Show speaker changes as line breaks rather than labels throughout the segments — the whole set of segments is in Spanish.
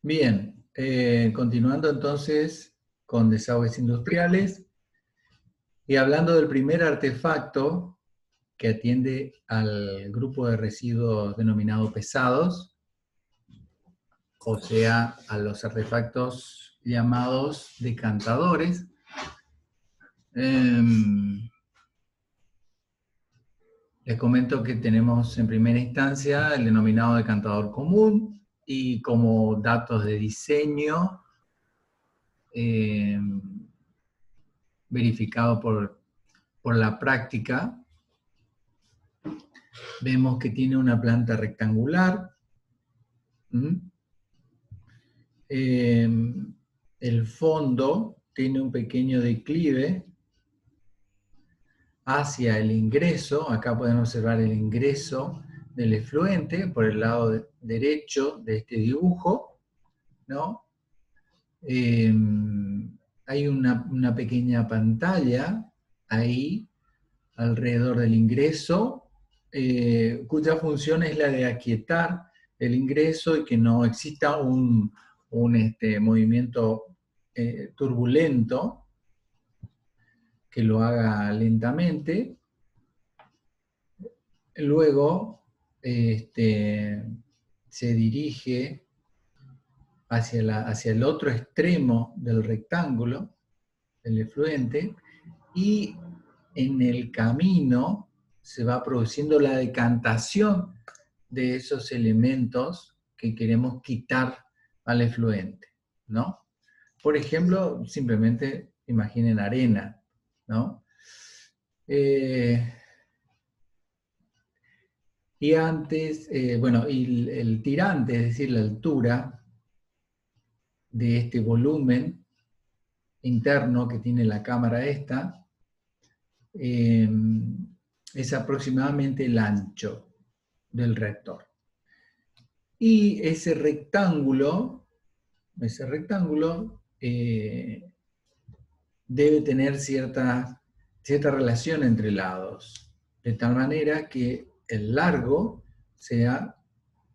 Bien, continuando entonces con desagües industriales y hablando del primer artefacto que atiende al grupo de residuos denominados pesados, o sea, a los artefactos llamados decantadores. Les comento que tenemos en primera instancia el denominado decantador común y como datos de diseño verificado por la práctica, vemos que tiene una planta rectangular. El fondo tiene un pequeño declive hacia el ingreso. Acá pueden observar el ingreso del efluente por el lado derecho de este dibujo, ¿no? Hay una pequeña pantalla ahí alrededor del ingreso, cuya función es la de aquietar el ingreso y que no exista un movimiento turbulento que lo haga lentamente. Luego se dirige hacia el otro extremo del rectángulo, del efluente, y en el camino se va produciendo la decantación de esos elementos que queremos quitar al efluente, ¿no? Por ejemplo, simplemente imaginen arena, ¿no? Y antes, y el tirante, es decir, la altura de este volumen interno que tiene la cámara esta, es aproximadamente el ancho del reactor. Y ese rectángulo debe tener cierta relación entre lados, de tal manera que el largo sea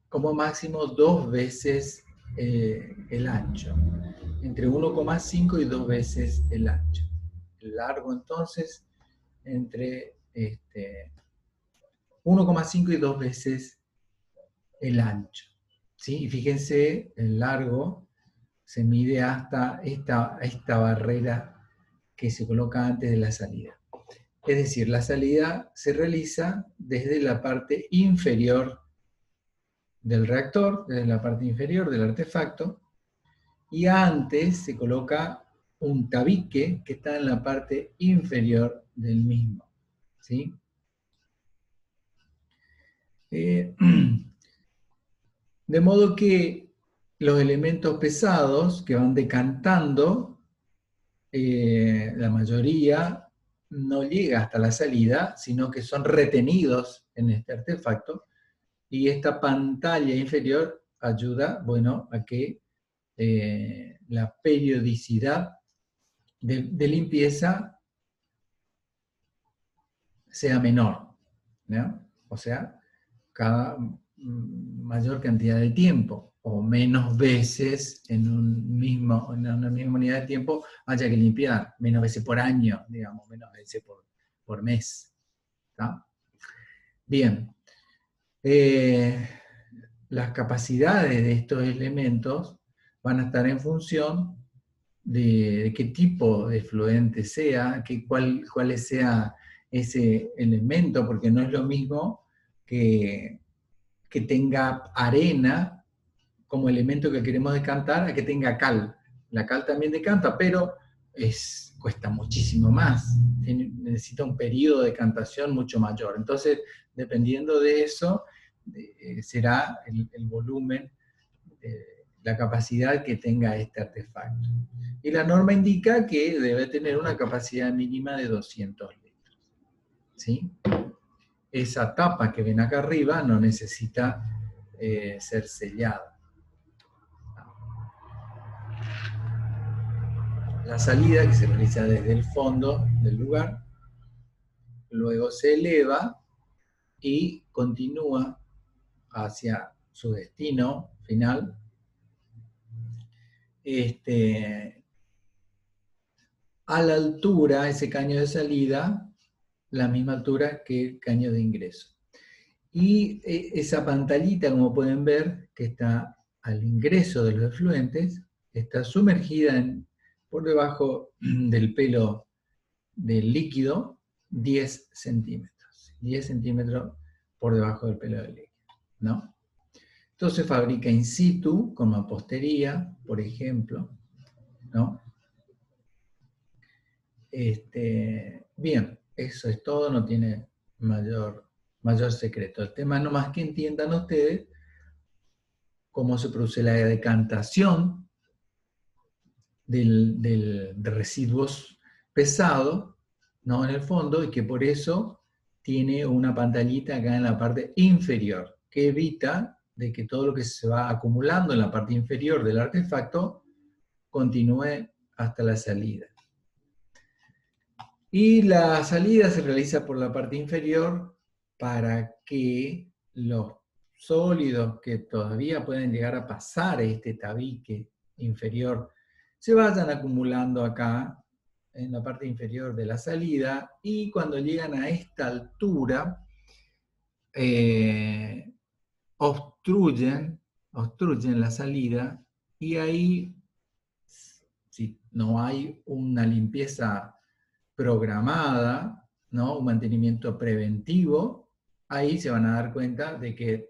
como máximo 2 veces el ancho, entre 1,5 y 2 veces el ancho. El largo entonces entre 1,5 y 2 veces el ancho. ¿Sí? Y fíjense, el largo se mide hasta esta barrera que se coloca antes de la salida. Es decir, la salida se realiza desde la parte inferior del reactor, desde la parte inferior del artefacto, y antes se coloca un tabique que está en la parte inferior del mismo. ¿Sí? De modo que los elementos pesados que van decantando, la mayoría no llega hasta la salida, sino que son retenidos en este artefacto, y esta pantalla inferior ayuda, bueno, a que la periodicidad de limpieza sea menor, ¿no? O sea, cada mayor cantidad de tiempo o menos veces en una misma unidad de tiempo haya que limpiar, menos veces por año, digamos, menos veces por mes. ¿Tá? Bien, las capacidades de estos elementos van a estar en función de qué tipo de efluente sea, cuál sea ese elemento, porque no es lo mismo que tenga arena como elemento que queremos decantar a que tenga cal. La cal también decanta, pero cuesta muchísimo más. Necesita un periodo de decantación mucho mayor. Entonces, dependiendo de eso, será el volumen, la capacidad que tenga este artefacto. Y la norma indica que debe tener una capacidad mínima de 200 litros. ¿Sí? Esa tapa que ven acá arriba no necesita ser sellada. La salida, que se realiza desde el fondo del lugar, luego se eleva y continúa hacia su destino final, a la altura, ese caño de salida, la misma altura que el caño de ingreso. Y esa pantallita, como pueden ver, que está al ingreso de los efluentes, está sumergida por debajo del pelo del líquido 10 centímetros. 10 centímetros por debajo del pelo del líquido, ¿no? Esto se fabrica in situ, con mampostería, por ejemplo, ¿no? Bien, eso es todo, no tiene mayor secreto. El tema no más que entiendan ustedes cómo se produce la decantación de residuos pesados, ¿no? En el fondo, y que por eso tiene una pantallita acá en la parte inferior, que evita de que todo lo que se va acumulando en la parte inferior del artefacto continúe hasta la salida. Y la salida se realiza por la parte inferior para que los sólidos que todavía pueden llegar a pasar este tabique inferior se vayan acumulando acá en la parte inferior de la salida, y cuando llegan a esta altura obstruyen la salida, y ahí, si no hay una limpieza programada, ¿no? Un mantenimiento preventivo, ahí se van a dar cuenta de que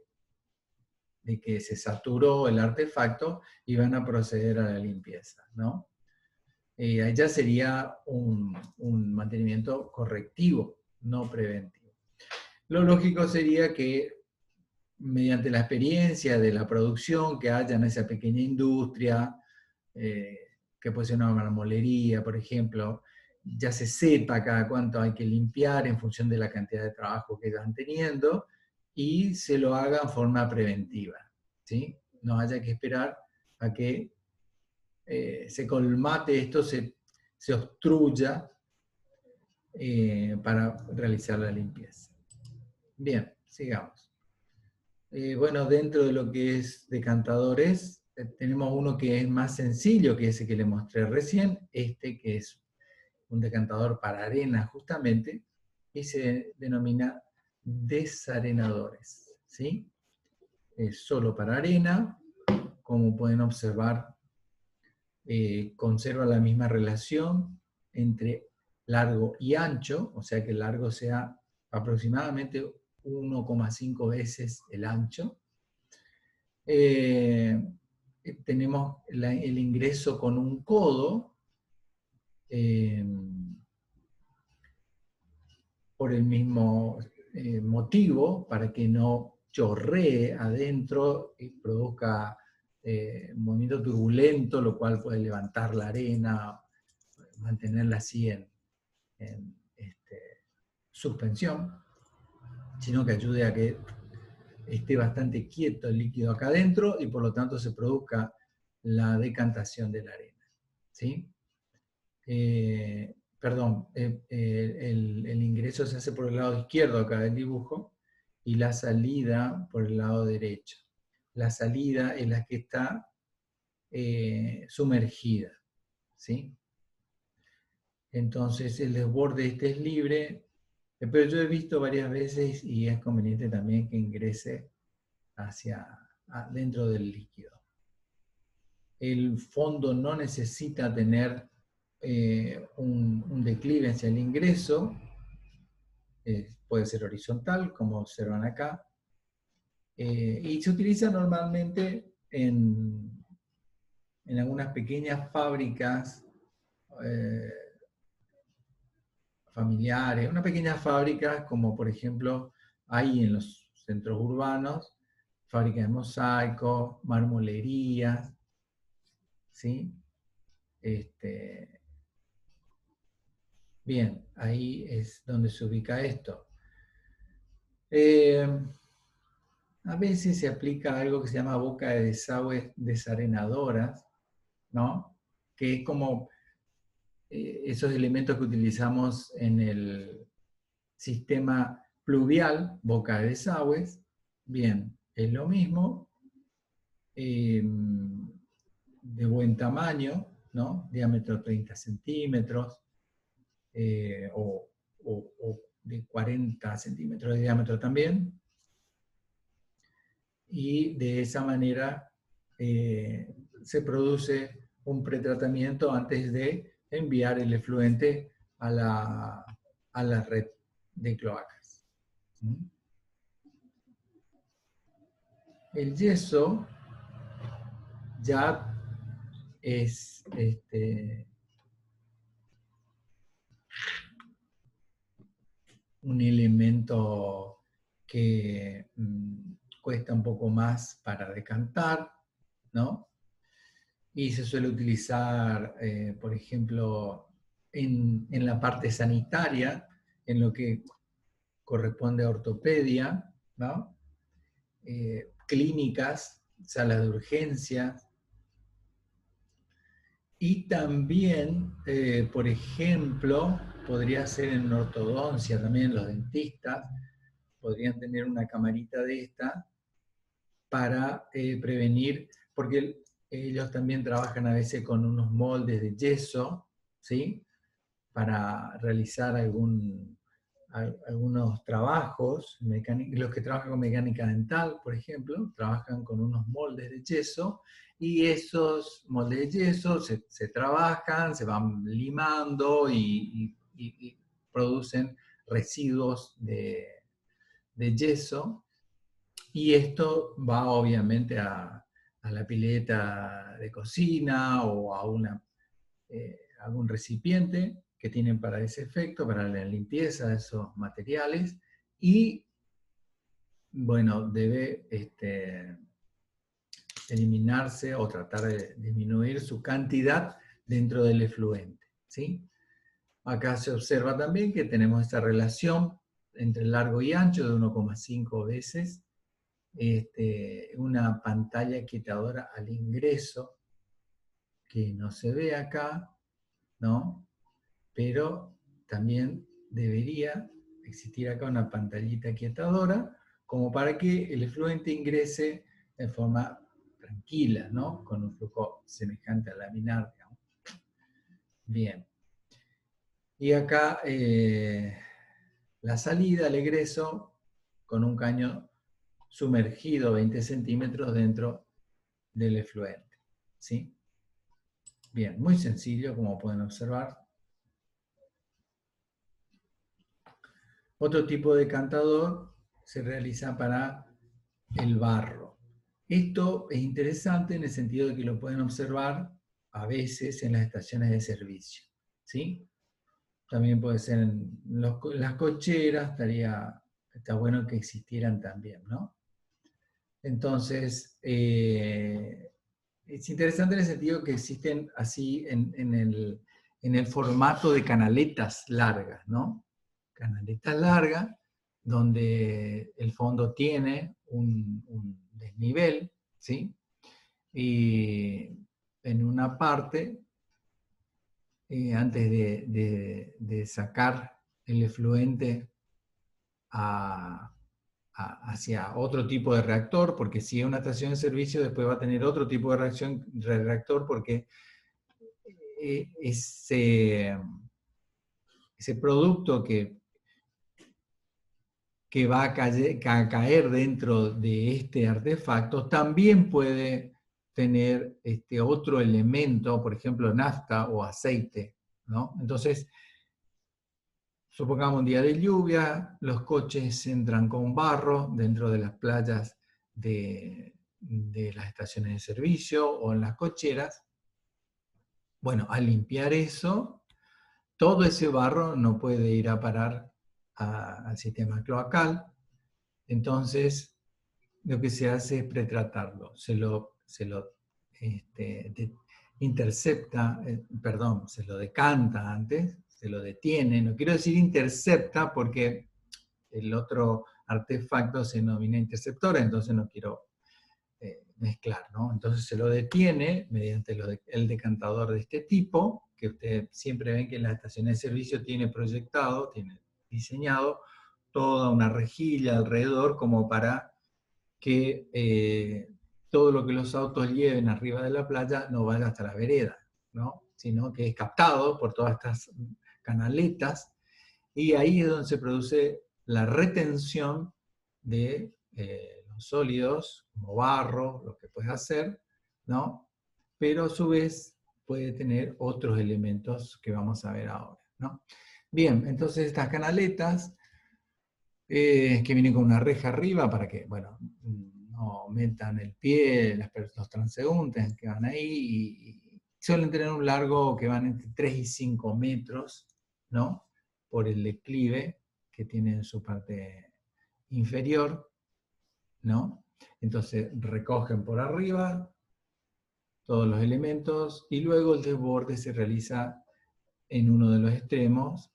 se saturó el artefacto y van a proceder a la limpieza, ¿no? Ahí ya sería un mantenimiento correctivo, no preventivo. Lo lógico sería que mediante la experiencia de la producción que haya en esa pequeña industria, que puede ser una marmolería, por ejemplo, ya se sepa cada cuánto hay que limpiar en función de la cantidad de trabajo que están teniendo, y se lo haga en forma preventiva, ¿sí? No haya que esperar a que se colmate esto, se obstruya para realizar la limpieza. Bien, sigamos. Bueno, dentro de lo que es decantadores, tenemos uno que es más sencillo, que ese que le mostré recién, que es un decantador para arena justamente, y se denomina desarenadores, ¿sí? Es solo para arena, como pueden observar, conserva la misma relación entre largo y ancho, o sea que el largo sea aproximadamente 1,5 veces el ancho. Tenemos el ingreso con un codo, por el mismo motivo, para que no chorree adentro y produzca un movimiento turbulento, lo cual puede levantar la arena, mantenerla así en suspensión, sino que ayude a que esté bastante quieto el líquido acá adentro y por lo tanto se produzca la decantación de la arena, ¿sí? Perdón, el ingreso se hace por el lado izquierdo acá del dibujo, y la salida por el lado derecho. La salida es la que está sumergida, ¿sí? Entonces el desborde es libre, pero yo he visto varias veces y es conveniente también que ingrese dentro del líquido. El fondo no necesita tener un declive hacia el ingreso, puede ser horizontal, como observan acá, y se utiliza normalmente en algunas pequeñas fábricas familiares, unas pequeñas fábricas como por ejemplo hay en los centros urbanos, fábricas de mosaico, marmolerías, ¿sí? Bien, ahí es donde se ubica esto. A veces se aplica algo que se llama boca de desagüe desarenadoras, ¿no? Que es como esos elementos que utilizamos en el sistema pluvial, boca de desagües. Bien, es lo mismo. de buen tamaño, ¿no? Diámetro 30 centímetros, o de 40 centímetros de diámetro también, y de esa manera se produce un pretratamiento antes de enviar el efluente a la red de cloacas. El yeso ya es un elemento que cuesta un poco más para decantar, ¿no? Y se suele utilizar, por ejemplo, en la parte sanitaria, en lo que corresponde a ortopedia, ¿no? Clínicas, salas de urgencia, y también, por ejemplo, podría ser en ortodoncia, también los dentistas podrían tener una camarita de esta para prevenir, porque ellos también trabajan a veces con unos moldes de yeso, ¿sí? Para realizar algunos trabajos, los que trabajan con mecánica dental, por ejemplo, trabajan con unos moldes de yeso, y esos moldes de yeso se trabajan, se van limando y producen residuos de yeso, y esto va obviamente a la pileta de cocina o a algún recipiente que tienen para ese efecto, para la limpieza de esos materiales, y bueno, debe eliminarse o tratar de disminuir su cantidad dentro del efluente, ¿sí? Acá se observa también que tenemos esta relación entre largo y ancho de 1,5 veces, una pantalla quietadora al ingreso, que no se ve acá, ¿no? Pero también debería existir acá una pantallita quietadora, como para que el efluente ingrese en forma tranquila, ¿no? Con un flujo semejante al laminar, digamos. Bien. Y acá la salida, el egreso, con un caño sumergido 20 centímetros dentro del efluente, ¿sí? Bien, muy sencillo, como pueden observar. Otro tipo de cantador se realiza para el barro. Esto es interesante en el sentido de que lo pueden observar a veces en las estaciones de servicio, ¿sí? También puede ser en las cocheras, está bueno que existieran también, ¿no? Entonces, es interesante en el sentido que existen así en el formato de canaletas largas, ¿no? Canaletas largas, donde el fondo tiene un desnivel, ¿sí? Y en una parte, antes de sacar el efluente hacia otro tipo de reactor, porque si es una estación de servicio, después va a tener otro tipo de reactor, porque ese producto que va a caer dentro de este artefacto también puede tener otro elemento, por ejemplo, nafta o aceite, ¿no? Entonces, supongamos un día de lluvia, los coches entran con barro dentro de las playas de las estaciones de servicio o en las cocheras. Bueno, al limpiar eso, todo ese barro no puede ir a parar al sistema cloacal. Entonces, lo que se hace es pretratarlo. Se lo intercepta, se lo decanta antes, se lo detiene. No quiero decir intercepta porque el otro artefacto se denomina interceptora, entonces no quiero mezclar, ¿no? Entonces se lo detiene mediante el decantador de este tipo, que ustedes siempre ven que en las estaciones de servicio tiene proyectado, tiene diseñado toda una rejilla alrededor como para que todo lo que los autos lleven arriba de la playa no vaya hasta la vereda, ¿no? Sino que es captado por todas estas canaletas, y ahí es donde se produce la retención de los sólidos, como barro, lo que puede hacer, ¿no? Pero a su vez puede tener otros elementos que vamos a ver ahora, ¿no? Bien, entonces estas canaletas que vienen con una reja arriba para que, bueno, no metan el pie los transeúntes que van ahí, y suelen tener un largo que van entre 3 y 5 metros, ¿no? Por el declive que tiene en su parte inferior, ¿no? Entonces recogen por arriba todos los elementos y luego el desborde se realiza en uno de los extremos,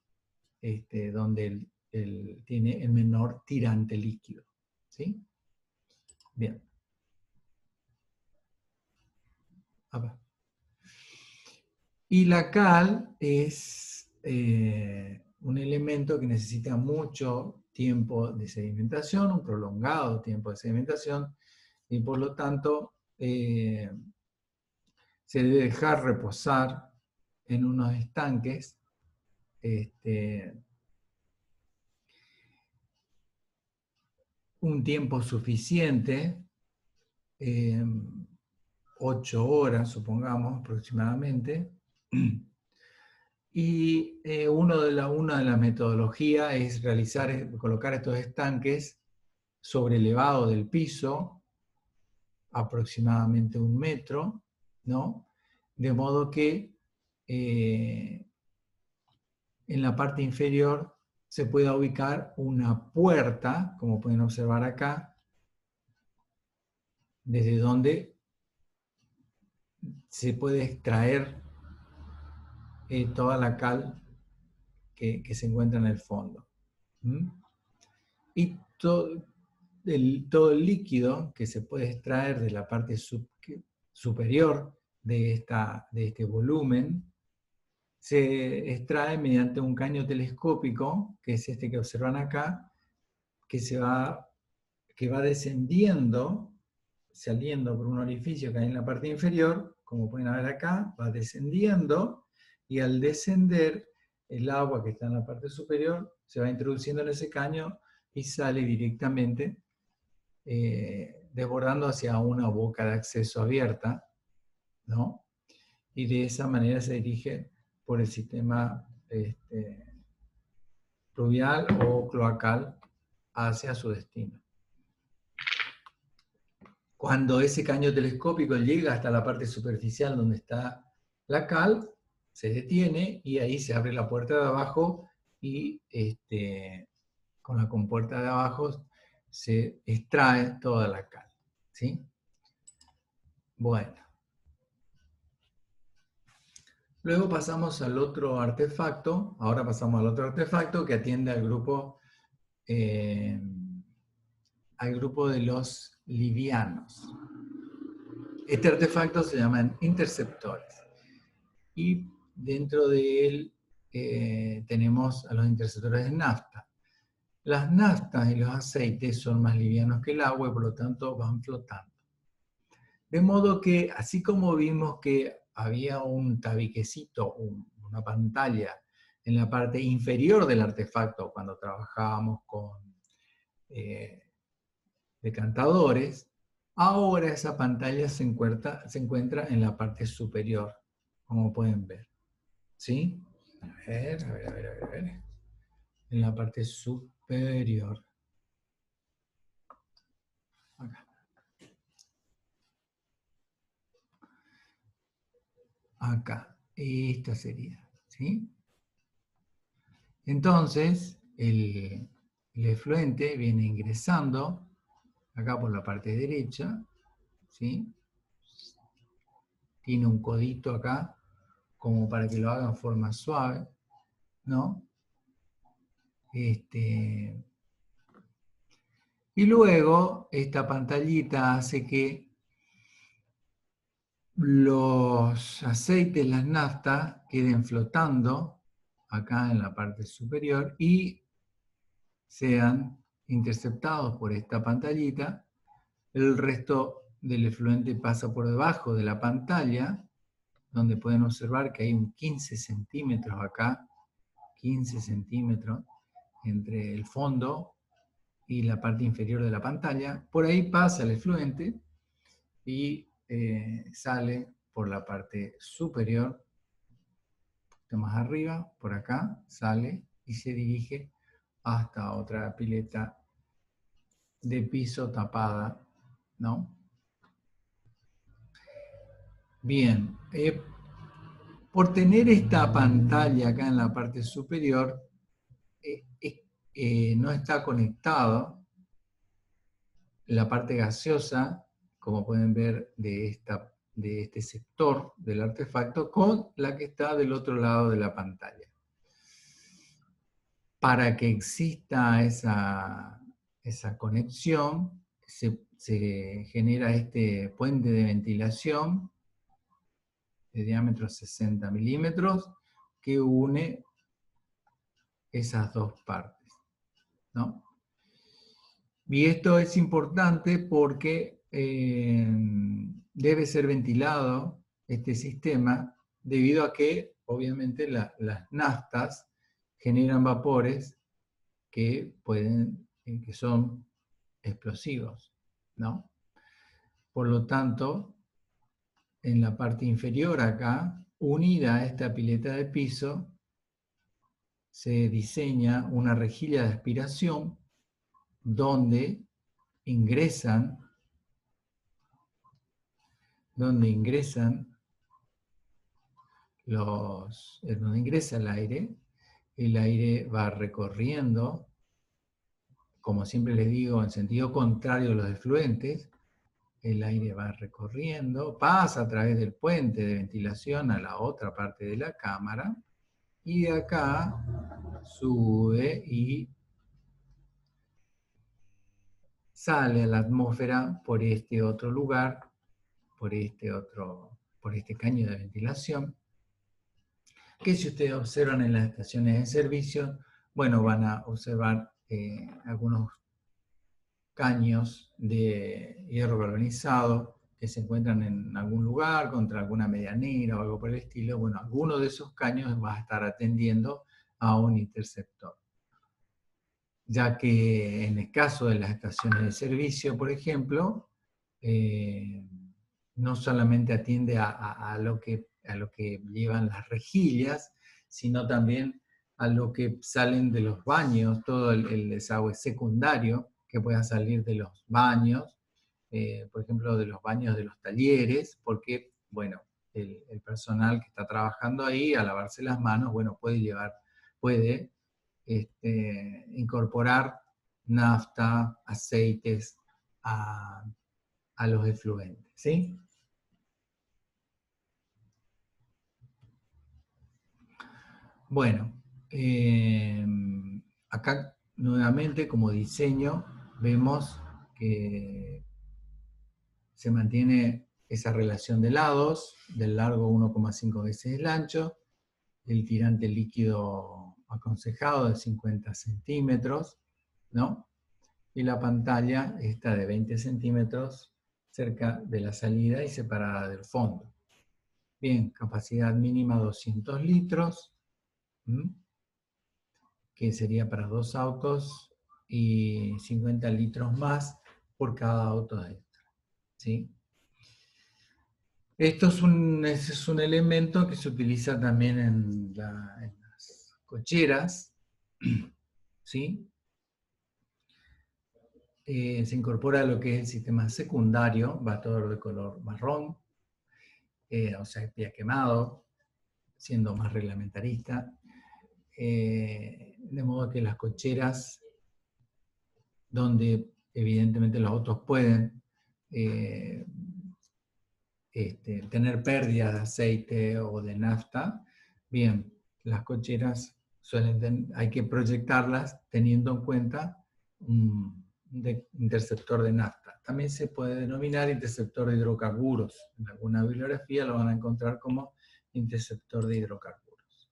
donde tiene el menor tirante líquido. ¿Sí? Bien. Y la cal es un elemento que necesita mucho tiempo de sedimentación, un prolongado tiempo de sedimentación, y por lo tanto se debe dejar reposar en unos estanques un tiempo suficiente, 8 horas, supongamos, aproximadamente. Y una de las metodologías es colocar estos estanques sobrelevados del piso, aproximadamente 1 metro, ¿no? De modo que en la parte inferior se pueda ubicar una puerta, como pueden observar acá, desde donde se puede extraer toda la cal que se encuentra en el fondo. ¿Mm? Y todo el líquido que se puede extraer de la parte superior de este volumen se extrae mediante un caño telescópico, que es este que observan acá, que va descendiendo, saliendo por un orificio que hay en la parte inferior, como pueden ver acá, va descendiendo, y al descender el agua que está en la parte superior se va introduciendo en ese caño y sale directamente desbordando hacia una boca de acceso abierta, ¿no? Y de esa manera se dirige por el sistema pluvial o cloacal hacia su destino. Cuando ese caño telescópico llega hasta la parte superficial donde está la cal, se detiene y ahí se abre la puerta de abajo y con la compuerta de abajo se extrae toda la cal. ¿Sí? Bueno. Luego pasamos al otro artefacto, ahora pasamos al otro artefacto que atiende al grupo de los livianos. Este artefacto se llaman interceptores. Y dentro de él tenemos a los interceptores de nafta. Las naftas y los aceites son más livianos que el agua y por lo tanto van flotando. De modo que, así como vimos que había un tabiquecito, una pantalla en la parte inferior del artefacto cuando trabajábamos con decantadores, ahora esa pantalla se encuentra en la parte superior, como pueden ver. ¿Sí? A ver. En la parte superior. Acá. Acá. Esta sería. ¿Sí? Entonces, el efluente viene ingresando acá por la parte derecha, ¿sí? Tiene un codito acá, como para que lo haga en forma suave, ¿no? Y luego, esta pantallita hace que los aceites, las naftas, queden flotando acá en la parte superior y sean interceptados por esta pantallita. El resto del efluente pasa por debajo de la pantalla, donde pueden observar que hay un 15 centímetros acá, 15 centímetros entre el fondo y la parte inferior de la pantalla. Por ahí pasa el efluente y sale por la parte superior, un poquito más arriba, por acá, sale y se dirige hasta otra pileta de piso tapada, ¿no? Bien, por tener esta pantalla acá en la parte superior, no está conectado la parte gaseosa, como pueden ver de este sector del artefacto, con la que está del otro lado de la pantalla. Para que exista esa conexión, se genera este puente de ventilación de diámetro 60 milímetros que une esas dos partes, ¿no? Y esto es importante porque debe ser ventilado este sistema debido a que, obviamente, las naftas generan vapores que son explosivos, ¿no? Por lo tanto, en la parte inferior acá, unida a esta pileta de piso, se diseña una rejilla de aspiración donde ingresan donde ingresa el aire va recorriendo, como siempre les digo, en sentido contrario a los efluentes, el aire va recorriendo, pasa a través del puente de ventilación a la otra parte de la cámara, y de acá sube y sale a la atmósfera por este otro lugar, por este caño de ventilación, que si ustedes observan en las estaciones de servicio, bueno, van a observar algunos caños de hierro galvanizado que se encuentran en algún lugar, contra alguna medianera o algo por el estilo. Bueno, alguno de esos caños va a estar atendiendo a un interceptor. Ya que en el caso de las estaciones de servicio, por ejemplo, no solamente atiende a lo que llevan las rejillas, sino también a lo que salen de los baños, todo el desagüe secundario que pueda salir de los baños, por ejemplo, de los baños de los talleres, porque, bueno, el personal que está trabajando ahí, al lavarse las manos, bueno, puede incorporar nafta, aceites a los efluentes, ¿sí? Bueno, acá nuevamente como diseño vemos que se mantiene esa relación de lados, del largo 1,5 veces el ancho, el tirante líquido aconsejado de 50 centímetros, ¿no? Y la pantalla está de 20 centímetros cerca de la salida y separada del fondo. Bien, capacidad mínima 200 litros, que sería para 2 autos, y 50 litros más por cada auto extra, ¿sí? Ese es un elemento que se utiliza también en las cocheras, ¿sí? Se incorpora lo que es el sistema secundario, batidor de color marrón, o sea, pie quemado, siendo más reglamentarista, de modo que las cocheras, donde evidentemente los autos pueden tener pérdidas de aceite o de nafta, bien, las cocheras hay que proyectarlas teniendo en cuenta un interceptor de nafta. También se puede denominar interceptor de hidrocarburos. En alguna bibliografía lo van a encontrar como interceptor de hidrocarburos.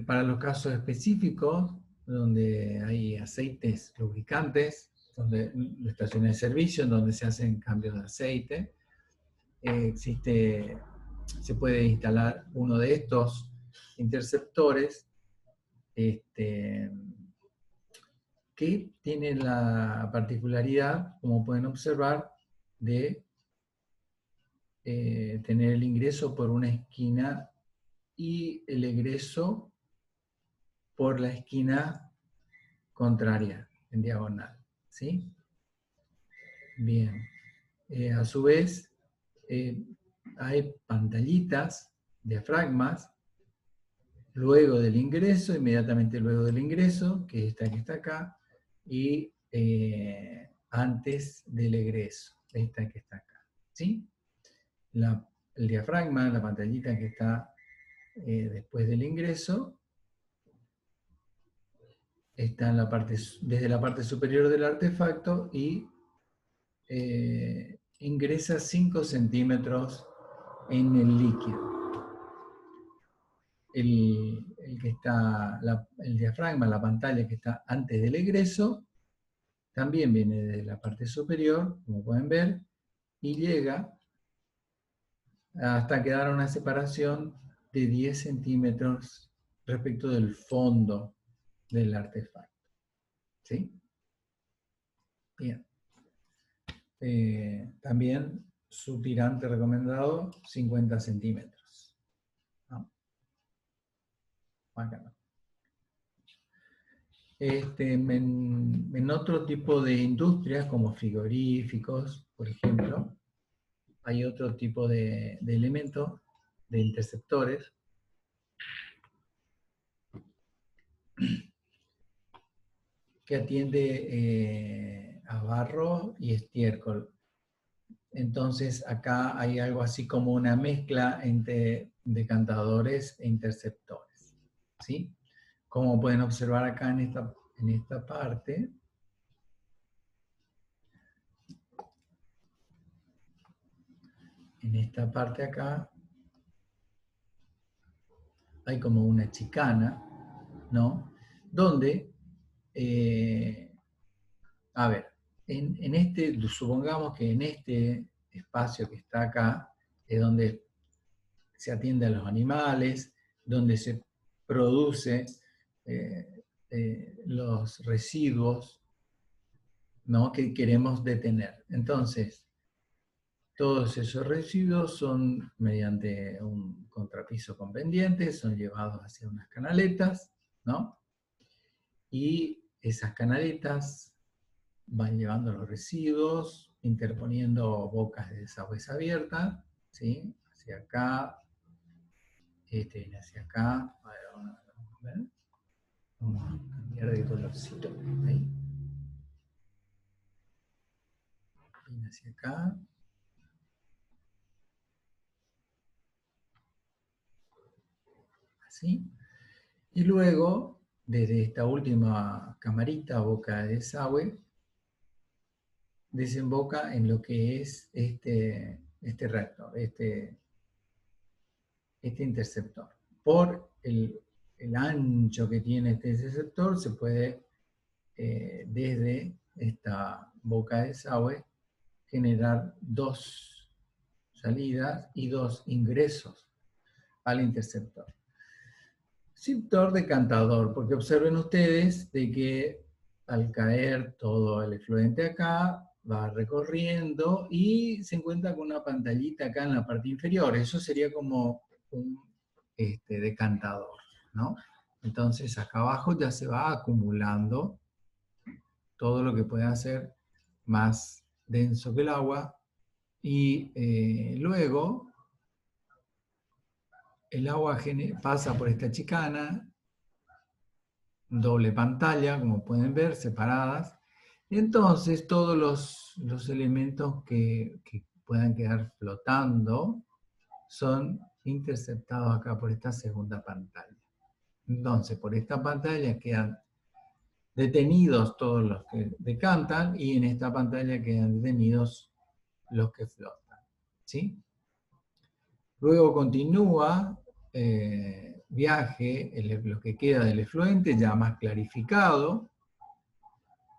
Para los casos específicos, donde hay aceites lubricantes, donde, estaciones de servicio en donde se hacen cambios de aceite. Se puede instalar uno de estos interceptores que tiene la particularidad, como pueden observar, de tener el ingreso por una esquina y el egreso por la esquina contraria, en diagonal. ¿Sí? Bien. A su vez, hay pantallitas, diafragmas, luego del ingreso, inmediatamente luego del ingreso, que es esta que está acá, y antes del egreso, esta que está acá. ¿Sí? El diafragma, la pantallita que está después del ingreso, está en desde la parte superior del artefacto y ingresa 5 centímetros en el líquido. El diafragma, la pantalla que está antes del egreso, también viene de la parte superior, como pueden ver, y llega hasta quedar una separación de 10 centímetros respecto del fondo del artefacto. ¿Sí? Bien. También su tirante recomendado, 50 centímetros. ¿No? Acá no. En otro tipo de industrias, como frigoríficos, por ejemplo, hay otro tipo de elementos, de interceptores, que atiende a barro y estiércol. Entonces acá hay algo así como una mezcla entre decantadores e interceptores. ¿Sí? Como pueden observar acá en esta parte, acá, hay como una chicana, ¿no? Donde, a ver, supongamos que en este espacio que está acá, es donde se atiende a los animales, donde se produce los residuos, ¿no?, que queremos detener. Entonces, todos esos residuos son, mediante un contrapiso con pendientes, son llevados hacia unas canaletas, ¿no? Y esas canaletas van llevando los residuos, interponiendo bocas de desagües abiertas, ¿sí? Hacia acá, viene hacia acá. A ver, vamos a ver. Vamos a cambiar de colorcito. Ahí. Viene hacia acá. Así. Y luego, desde esta última camarita, boca de desagüe, desemboca en lo que es este reactor, este interceptor. Por el ancho que tiene este interceptor, se puede, desde esta boca de desagüe, generar 2 salidas y 2 ingresos al interceptor. Interceptor decantador, porque observen ustedes de que al caer todo el efluente acá, va recorriendo y se encuentra con una pantallita acá en la parte inferior. Eso sería como un decantador, ¿no? Entonces acá abajo ya se va acumulando todo lo que puede hacer más denso que el agua y luego el agua pasa por esta chicana, doble pantalla, como pueden ver, separadas, y entonces todos los elementos que puedan quedar flotando son interceptados acá por esta segunda pantalla. Entonces, por esta pantalla quedan detenidos todos los que decantan y en esta pantalla quedan detenidos los que flotan. ¿Sí? Luego continúa viaje, lo que queda del efluente ya más clarificado,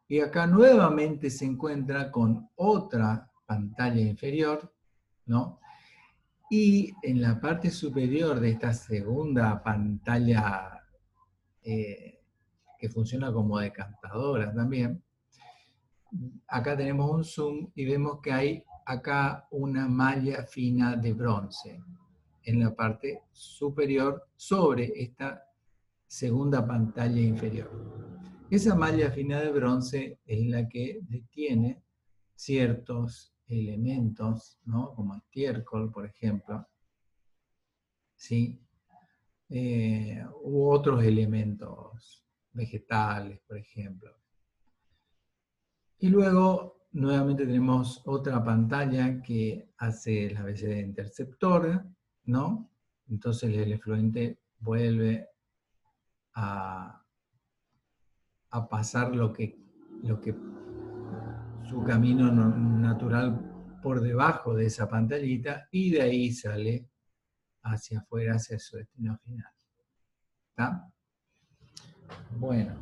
Y acá nuevamente se encuentra con otra pantalla inferior, ¿no? Y en la parte superior de esta segunda pantalla, que funciona como decantadora también, acá tenemos un zoom y vemos que hay acá una malla fina de bronce en la parte superior sobre esta segunda pantalla inferior. Esa malla fina de bronce es la que detiene ciertos elementos, ¿no? Como estiércol, por ejemplo, ¿sí? U otros elementos vegetales, por ejemplo. Y luego, nuevamente tenemos otra pantalla que hace las veces de interceptora, ¿no? Entonces el efluente vuelve a, a pasar lo que su camino natural por debajo de esa pantallita y de ahí sale hacia afuera, hacia su destino final. ¿Está? Bueno,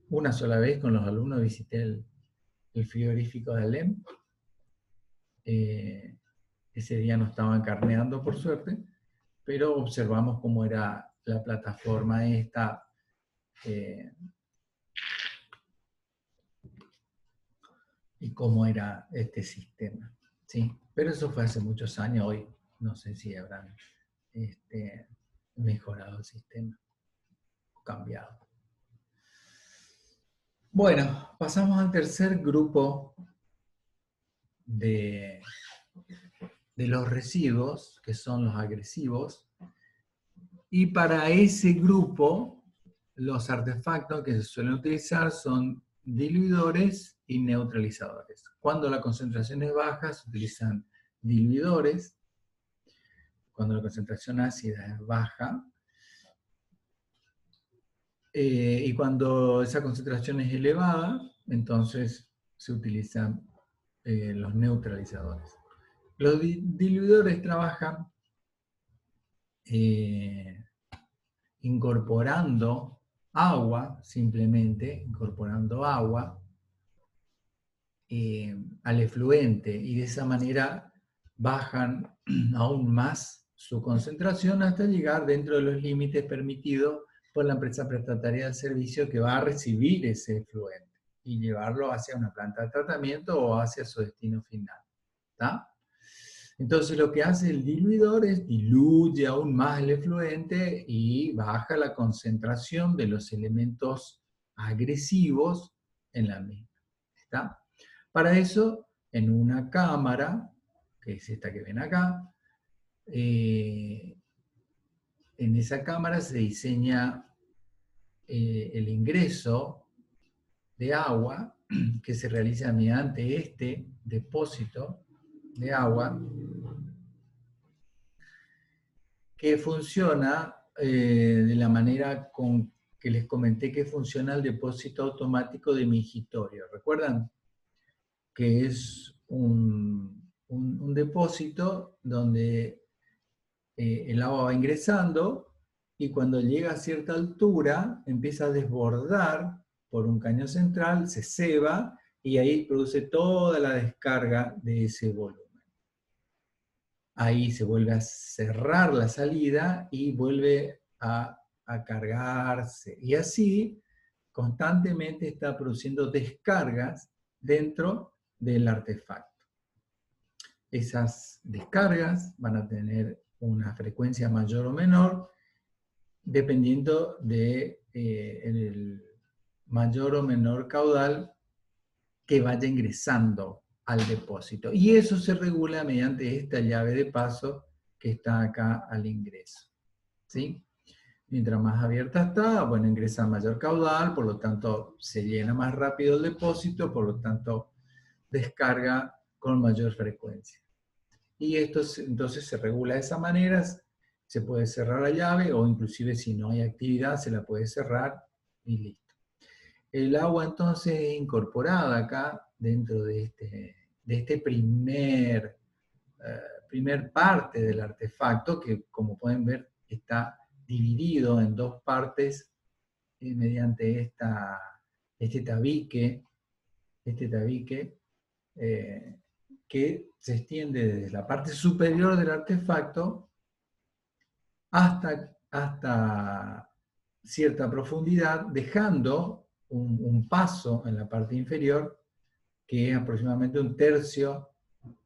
una sola vez con los alumnos visité el frigorífico de Alem. Ese día no estaban carneando, por suerte, pero observamos cómo era la plataforma esta. Y cómo era este sistema, ¿sí? Pero eso fue hace muchos años, hoy no sé si habrán mejorado el sistema o cambiado. Bueno, pasamos al tercer grupo de los residuos, que son los agresivos, y para ese grupo los artefactos que se suelen utilizar son diluidores y neutralizadores. Cuando la concentración es baja, se utilizan diluidores. Cuando la concentración ácida es baja. Y cuando esa concentración es elevada, entonces se utilizan los neutralizadores. Los diluidores trabajan incorporando agua, simplemente incorporando agua al efluente, y de esa manera bajan aún más su concentración hasta llegar dentro de los límites permitidos por la empresa prestataria del servicio que va a recibir ese efluente y llevarlo hacia una planta de tratamiento o hacia su destino final. ¿Está? Entonces lo que hace el diluidor es diluye aún más el efluente y baja la concentración de los elementos agresivos en la misma. ¿Está? Para eso, en una cámara, que es esta que ven acá, en esa cámara se diseña el ingreso de agua que se realiza mediante este depósito de agua que funciona de la manera que les comenté que funciona el depósito automático de mingitorio. ¿Recuerdan? Que es un depósito donde el agua va ingresando y cuando llega a cierta altura empieza a desbordar por un caño central, se ceba y ahí produce toda la descarga de ese volumen. Ahí se vuelve a cerrar la salida y vuelve a cargarse. Y así constantemente está produciendo descargas dentro del artefacto. Esas descargas van a tener una frecuencia mayor o menor dependiendo de el mayor o menor caudal que vaya ingresando al depósito. Y eso se regula mediante esta llave de paso que está acá al ingreso. ¿Sí? Mientras más abierta está, bueno, ingresa mayor caudal, por lo tanto se llena más rápido el depósito, por lo tanto descarga con mayor frecuencia. Y esto entonces se regula de esa manera, se puede cerrar la llave o inclusive si no hay actividad se la puede cerrar y listo. El agua entonces es incorporada acá dentro de este primer parte del artefacto que, como pueden ver, está dividido en dos partes mediante este tabique, que se extiende desde la parte superior del artefacto hasta cierta profundidad, dejando un paso en la parte inferior, que es aproximadamente 1/3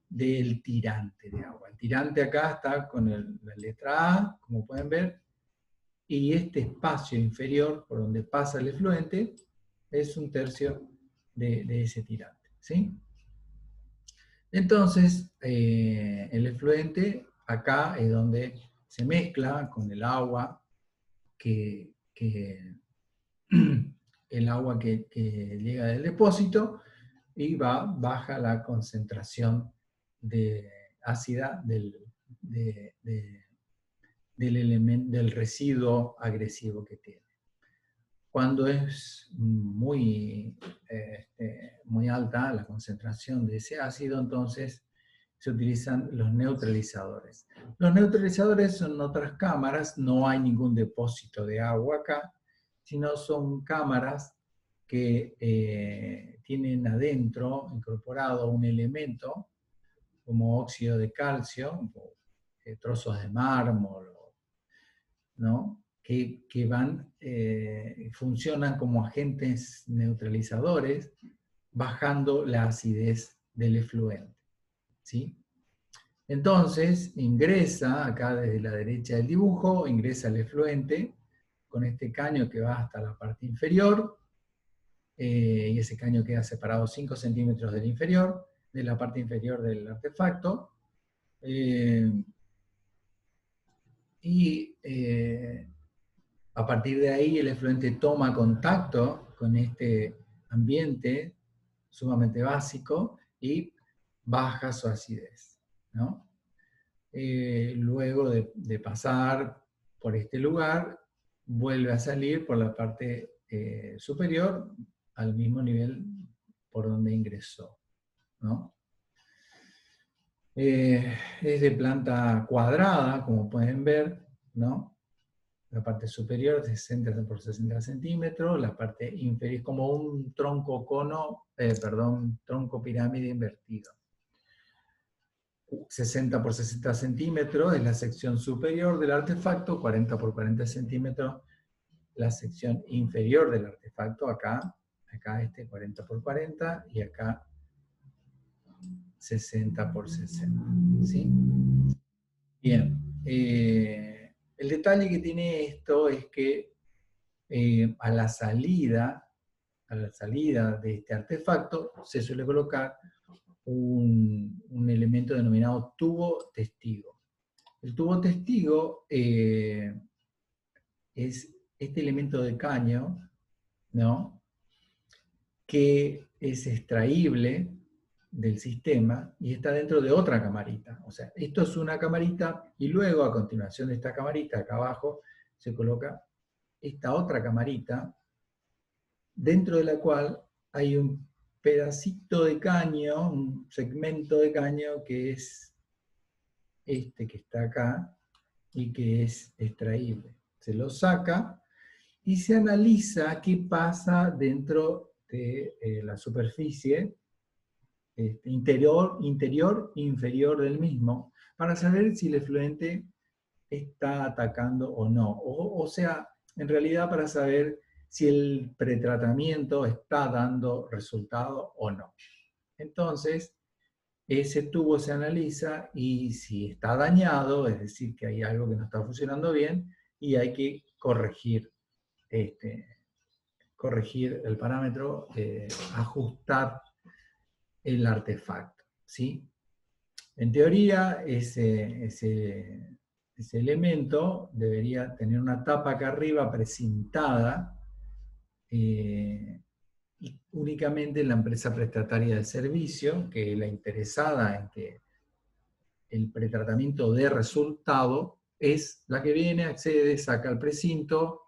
del tirante de agua. El tirante acá está con la letra A, como pueden ver, y este espacio inferior por donde pasa el efluente es 1/3 de ese tirante, ¿sí? Entonces, el efluente acá es donde se mezcla con el agua el agua que llega del depósito, y baja la concentración ácida del residuo agresivo que tiene. Cuando es muy alta la concentración de ese ácido, entonces se utilizan los neutralizadores. Los neutralizadores son otras cámaras, no hay ningún depósito de agua acá, sino son cámaras que tienen adentro incorporado un elemento como óxido de calcio, trozos de mármol, ¿no? que funcionan como agentes neutralizadores, bajando la acidez del efluente, ¿sí? Entonces, ingresa, acá desde la derecha del dibujo, ingresa el efluente con este caño que va hasta la parte inferior, y ese caño queda separado 5 centímetros de la parte inferior del artefacto, a partir de ahí el efluente toma contacto con este ambiente sumamente básico y baja su acidez, ¿no? Luego de pasar por este lugar, vuelve a salir por la parte superior al mismo nivel por donde ingresó, ¿no? Es de planta cuadrada, como pueden ver, ¿no? La parte superior de 60 por 60 centímetros, la parte inferior es como un tronco tronco pirámide invertido. 60 por 60 centímetros es la sección superior del artefacto, 40 por 40 centímetros la sección inferior del artefacto, acá 40 por 40 y acá 60 por 60, ¿sí? Bien, el detalle que tiene esto es que a la salida de este artefacto se suele colocar un elemento denominado tubo testigo. El tubo testigo es este elemento de caño, ¿no? Que es extraíble del sistema y está dentro de otra camarita. O sea, esto es una camarita y luego a continuación de esta camarita, acá abajo, se coloca esta otra camarita, dentro de la cual hay un pedacito de caño, un segmento de caño que es este que está acá y que es extraíble. Se lo saca y se analiza qué pasa dentro de la superficie interior e inferior del mismo, para saber si el efluente está atacando o no. O sea, en realidad para saber si el pretratamiento está dando resultado o no. Entonces, ese tubo se analiza y si está dañado, es decir, que hay algo que no está funcionando bien y hay que corregir el parámetro, ajustar el artefacto, ¿sí? En teoría, ese elemento debería tener una tapa acá arriba precintada, y únicamente la empresa prestataria del servicio, que es la interesada en que el pretratamiento dé resultado, es la que viene, accede, saca el precinto,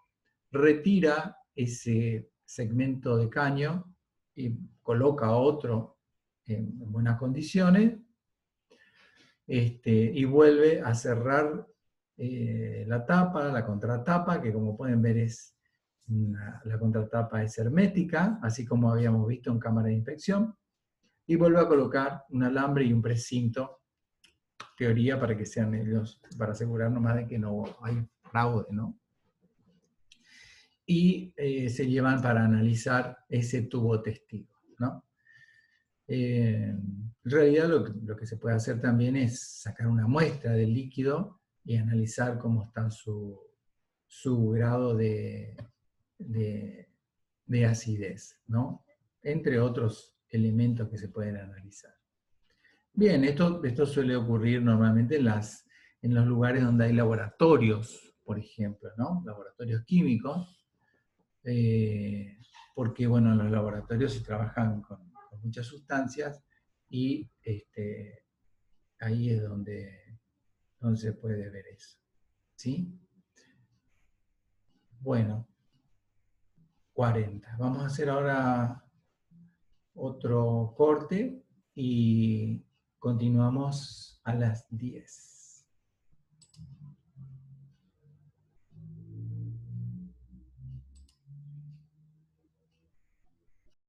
retira ese segmento de caño y coloca otro en buenas condiciones, y vuelve a cerrar la tapa, la contratapa, que como pueden ver es la contratapa es hermética, así como habíamos visto en cámara de inspección, y vuelve a colocar un alambre y un precinto, teoría para que sean ellos, para asegurarnos más de que no hay fraude, ¿no? Y se llevan para analizar ese tubo testigo, ¿no? En realidad lo que se puede hacer también es sacar una muestra del líquido y analizar cómo está su grado de acidez, ¿no? Entre otros elementos que se pueden analizar. Bien, esto suele ocurrir normalmente en los lugares donde hay laboratorios, por ejemplo, ¿no? Laboratorios químicos, porque, bueno, en los laboratorios se trabajan con muchas sustancias y ahí es donde se puede ver eso, ¿sí? Bueno, 40. Vamos a hacer ahora otro corte y continuamos a las 10.